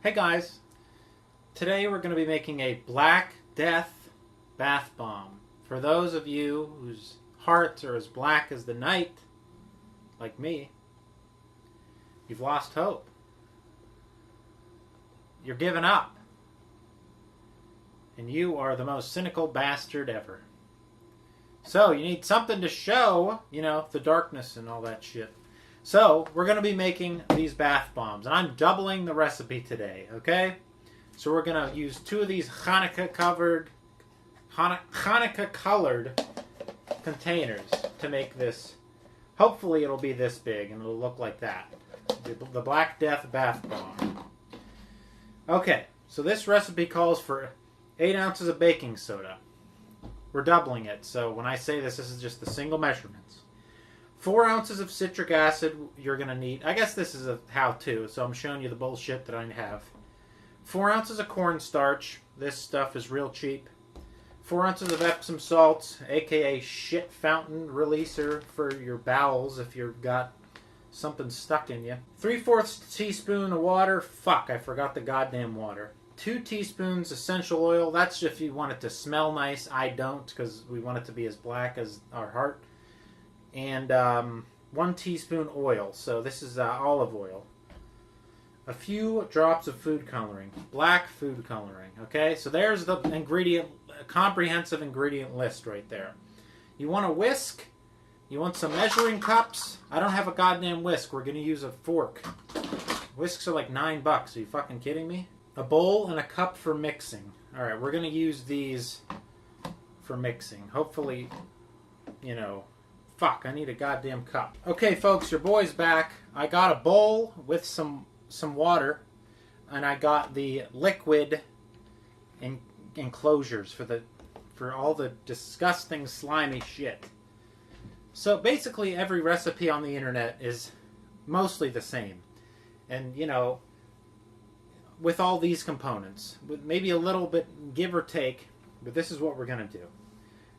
Hey guys, today we're going to be making a Black Death bath bomb. For those of you whose hearts are as black as the night, like me, you've lost hope. You're giving up. And you are the most cynical bastard ever. So you need something to show, the darkness and all that shit. So we're going to be making these bath bombs. And I'm doubling the recipe today, okay? So we're going to use 2 of these Hanukkah colored containers to make this. Hopefully it'll be this big and it'll look like that. The Black Death bath bomb. Okay, so this recipe calls for 8 ounces of baking soda. We're doubling it, so when I say this is just the single measurements. 4 ounces of citric acid you're going to need. I guess this is a how-to, so I'm showing you the bullshit that I have. 4 ounces of cornstarch. This stuff is real cheap. 4 ounces of Epsom salts, aka shit fountain releaser for your bowels if you've got something stuck in you. 3/4 teaspoon of water. Fuck, I forgot the goddamn water. 2 teaspoons essential oil. That's if you want it to smell nice. I don't, because we want it to be as black as our heart. And 1 teaspoon oil. So this is olive oil. A few drops of food coloring. Black food coloring. Okay, so there's the comprehensive ingredient list right there. You want a whisk. You want some measuring cups. I don't have a goddamn whisk. We're going to use a fork. Whisks are like $9. Are you fucking kidding me? A bowl and a cup for mixing. Alright, we're going to use these for mixing. Hopefully, fuck, I need a goddamn cup. Okay, folks, your boy's back. I got a bowl with some water, and I got the liquid enclosures for all the disgusting, slimy shit. So basically, every recipe on the internet is mostly the same. And, with all these components, with maybe a little bit give or take, but this is what we're going to do.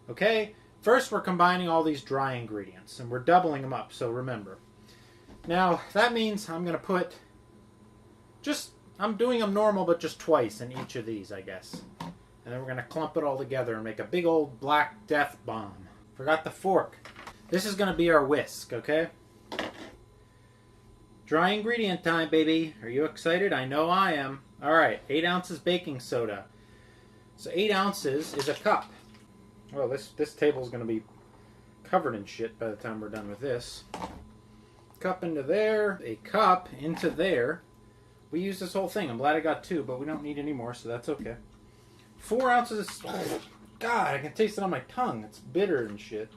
Okay? First, we're combining all these dry ingredients, and we're doubling them up, so remember. Now, that means I'm going to put I'm doing them normal, but just twice in each of these, I guess. And then we're going to clump it all together and make a big old Black Death bomb. Forgot the fork. This is going to be our whisk, okay? Dry ingredient time, baby. Are you excited? I know I am. Alright, 8 ounces baking soda. So 8 ounces is a cup. Well, this table's going to be covered in shit by the time we're done with this. Cup into there. A cup into there. We use this whole thing. I'm glad I got 2, but we don't need any more, so that's okay. 4 ounces of... Oh, God, I can taste it on my tongue. It's bitter and shit.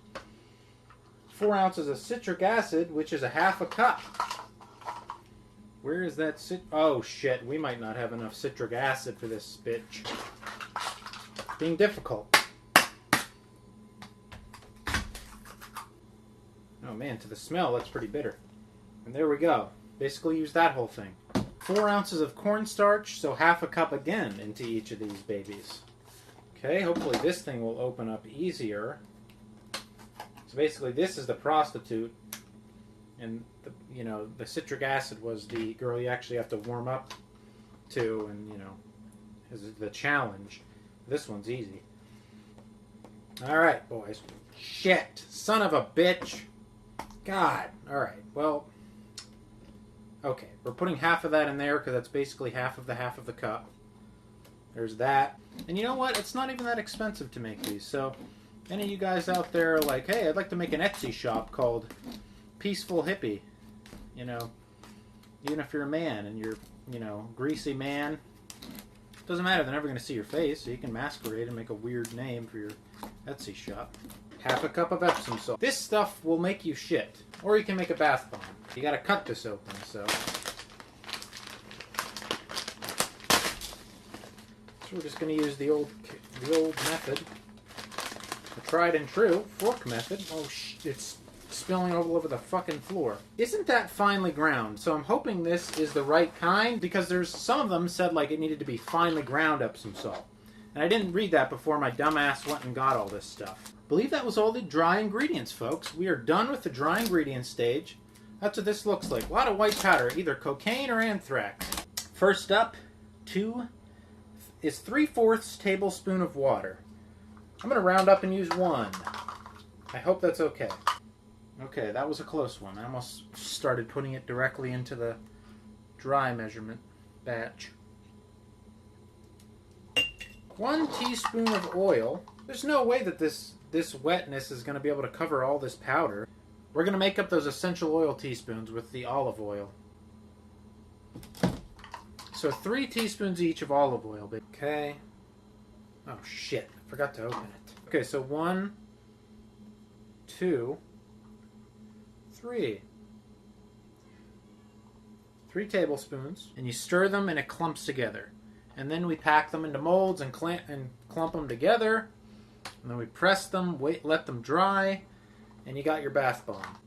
4 ounces of citric acid, which is a half a cup. Where is that Oh, shit. We might not have enough citric acid for this bitch. Being difficult. Oh, man, to the smell, that's pretty bitter. And there we go. Basically use that whole thing. 4 ounces of cornstarch, so half a cup again into each of these babies. Okay, hopefully this thing will open up easier. So basically this is the prostitute. And, the citric acid was the girl you actually have to warm up to, and, is the challenge. This one's easy. Alright, boys. Shit. Son of a bitch. God. Alright, well... Okay, we're putting half of that in there, because that's basically half of the cup. There's that. And you know what? It's not even that expensive to make these, so... Any of you guys out there are like, hey, I'd like to make an Etsy shop called... Peaceful Hippie, even if you're a man and you're, greasy man, doesn't matter, they're never going to see your face, so you can masquerade and make a weird name for your Etsy shop. Half a cup of Epsom salt. This stuff will make you shit, or you can make a bath bomb. You got to cut this open, so we're just going to use the old method, the tried and true fork method. Oh, it's spilling all over the fucking floor. Isn't that finely ground? So I'm hoping this is the right kind, because there's some of them said like it needed to be finely ground Epsom salt. And I didn't read that before my dumbass went and got all this stuff. I believe that was all the dry ingredients, folks. We are done with the dry ingredients stage. That's what this looks like. A lot of white powder, either cocaine or anthrax. First up, 3/4 tablespoon of water. I'm going to round up and use 1. I hope that's okay. Okay, that was a close one. I almost started putting it directly into the dry measurement batch. 1 teaspoon of oil. There's no way that this wetness is going to be able to cover all this powder. We're going to make up those essential oil teaspoons with the olive oil. So 3 teaspoons each of olive oil. Okay. Oh shit, I forgot to open it. Okay, so 1, 2, 3. 3 tablespoons. And you stir them and it clumps together. And then we pack them into molds and clump them together. And then we press them, let them dry, and you got your bath bomb.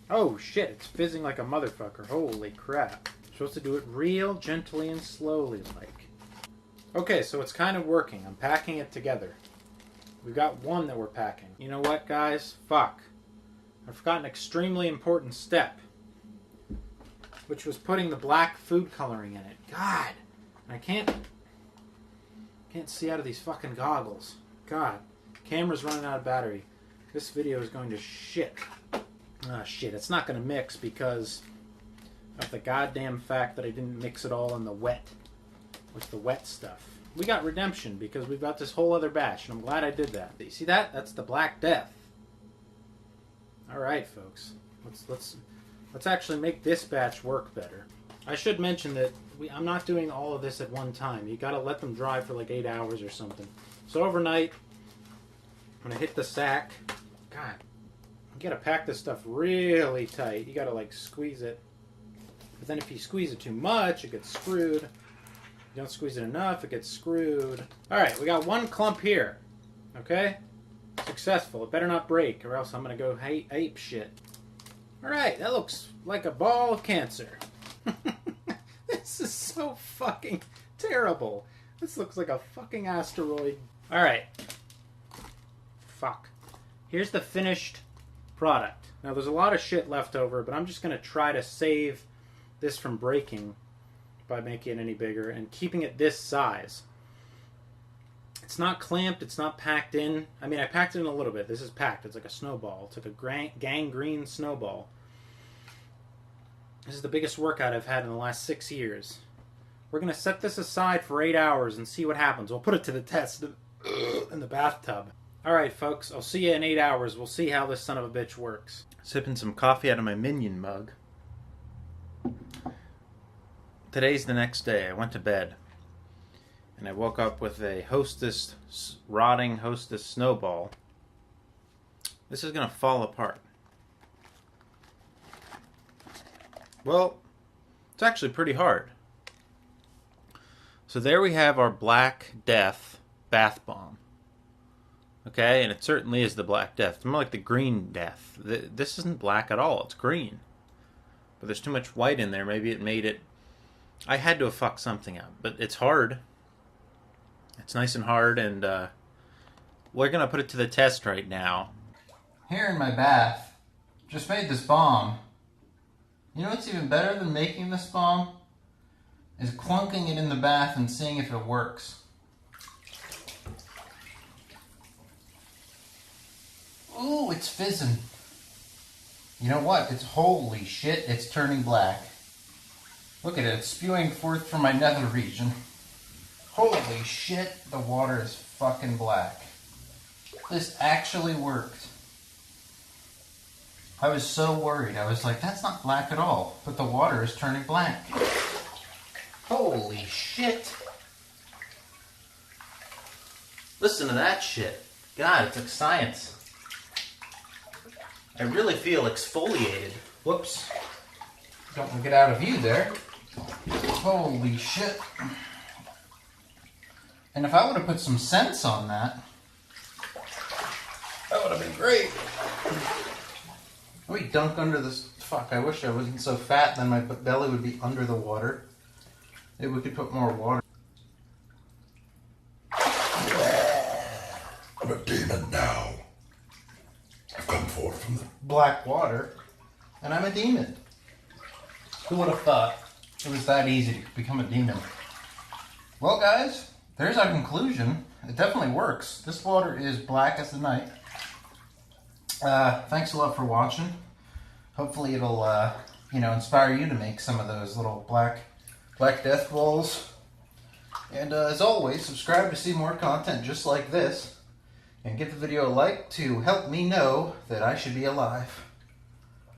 Oh shit, it's fizzing like a motherfucker. Holy crap. I'm supposed to do it real gently and slowly like. Okay, so it's kind of working. I'm packing it together. We've got 1 that we're packing. You know what, guys? Fuck. I forgot an extremely important step, which was putting the black food coloring in it. God, I can't see out of these fucking goggles. God, camera's running out of battery. This video is going to shit. Ah, shit, it's not going to mix because of the goddamn fact that I didn't mix it all in the wet, with the wet stuff. We got redemption because we've got this whole other batch, and I'm glad I did that. You see that? That's the Black Death. All right, folks. Let's actually make this batch work better. I should mention that I'm not doing all of this at one time. You got to let them dry for like 8 hours or something. So overnight, when I hit the sack, God, you got to pack this stuff really tight. You got to like squeeze it. But then if you squeeze it too much, it gets screwed. If you don't squeeze it enough, it gets screwed. All right, we got 1 clump here. Okay? Successful. It better not break or else I'm going to go ape shit. All right, that looks like a ball of cancer. This is so fucking terrible. This looks like a fucking asteroid. All right. Fuck. Here's the finished product. Now, there's a lot of shit left over, but I'm just going to try to save this from breaking by making it any bigger and keeping it this size. It's not clamped. It's not packed in. I mean, I packed it in a little bit. This is packed. It's like a snowball. It's like a gangrene snowball. This is the biggest workout I've had in the last 6 years. We're going to set this aside for 8 hours and see what happens. We'll put it to the test in the bathtub. Alright, folks. I'll see you in 8 hours. We'll see how this son of a bitch works. Sipping some coffee out of my Minion mug. Today's the next day. I went to bed. And I woke up with a rotting Hostess snowball. This is going to fall apart. Well, it's actually pretty hard. So there we have our Black Death bath bomb. Okay, and it certainly is the Black Death. It's more like the Green Death. This isn't black at all, it's green. But there's too much white in there. Maybe it made it... I had to have fucked something up. But it's hard. It's nice and hard, and we're going to put it to the test right now. Here in my bath, just made this bomb. You know what's even better than making this bomb? Is clunking it in the bath and seeing if it works. Ooh, it's fizzing. You know what? It's holy shit, it's turning black. Look at it, it's spewing forth from my nether region. Holy shit, the water is fucking black. This actually worked. I was so worried. I was like, that's not black at all. But the water is turning black. Holy shit. Listen to that shit. God, it's like science. I really feel exfoliated. Whoops. Don't want to get out of view there. Holy shit. And if I would have put some scents on that, that would have been great. Let me dunk under this. Fuck, I wish I wasn't so fat, then my belly would be under the water. Maybe we could put more water. I'm a demon now. I've come forth from the black water, and I'm a demon. Who would have thought? It was that easy to become a demon. Well, guys, there's our conclusion. It definitely works. This water is black as the night. Thanks a lot for watching. Hopefully it'll, inspire you to make some of those little black death balls. And as always, subscribe to see more content just like this. And give the video a like to help me know that I should be alive.